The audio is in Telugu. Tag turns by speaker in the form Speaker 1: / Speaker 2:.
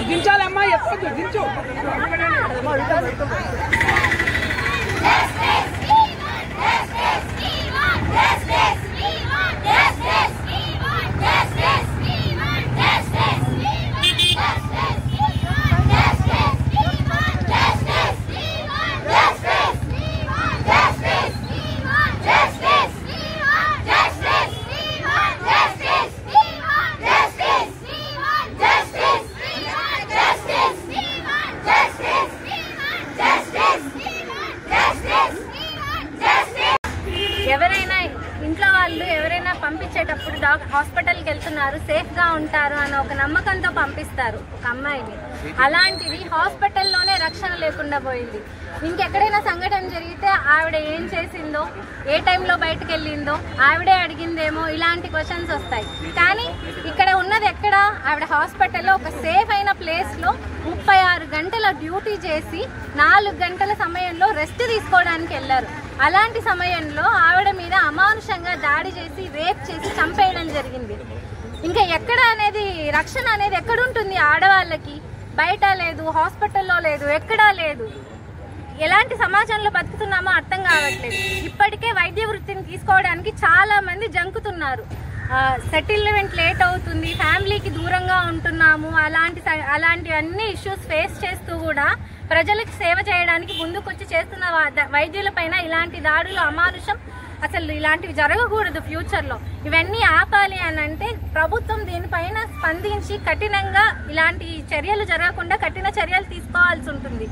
Speaker 1: దించాలమ్మా, ఎప్పుడు దించు.
Speaker 2: ఎవరైనా ఇంట్లో వాళ్ళు ఎవరైనా పంపించేటప్పుడు హాస్పిటల్కి వెళ్తున్నారు, సేఫ్గా ఉంటారు అన్న ఒక నమ్మకంతో పంపిస్తారు ఒక అమ్మాయిని. అలాంటిది హాస్పిటల్లోనే రక్షణ లేకుండా పోయింది. ఇంకెక్కడైనా సంఘటన జరిగితే ఆవిడ ఏం చేసిందో, ఏ టైంలో బయటకు వెళ్ళిందో ఆవిడే అడిగిందేమో, ఇలాంటి క్వశ్చన్స్ వస్తాయి. కానీ ఇక్కడ ఉన్నది ఎక్కడ? ఆవిడ హాస్పిటల్లో ఒక సేఫ్ అయిన ప్లేస్లో 36 గంటల డ్యూటీ చేసి 4 గంటల సమయంలో రెస్ట్ తీసుకోవడానికి వెళ్ళారు. అలాంటి సమయంలో ఆవిడ మీద అమానుషంగా దాడి చేసి రేప్ చేసి చంపేయడం జరిగింది. ఇంకా ఎక్కడ అనేది రక్షణ అనేది ఎక్కడుంటుంది ఆడవాళ్ళకి? బయట లేదు, హాస్పిటల్లో లేదు, ఎక్కడా లేదు. ఎలాంటి సమాజంలో బతుకుతున్నామో అర్థం కావట్లేదు. ఇప్పటికే వైద్య వృత్తిని తీసుకోవడానికి చాలా మంది జంకుతున్నారు. సెటిల్మెంట్ లేట్ అవుతుంది, ఫ్యామిలీకి దూరంగా ఉంటున్నాము, అలాంటి అన్ని ఇష్యూస్ ఫేస్ చేస్తూ కూడా ప్రజలకు సేవ చేయడానికి ముందుకొచ్చి చేస్తున్న వైద్యులపైన ఇలాంటి దాడులు అమానుషం. అసలు ఇలాంటివి జరగకూడదు ఫ్యూచర్లో. ఇవన్నీ ఆపాలి అని అంటే ప్రభుత్వం దీనిపైన స్పందించి కఠినంగా ఇలాంటి చర్యలు జరగకుండా కఠిన చర్యలు తీసుకోవాల్సి ఉంటుంది.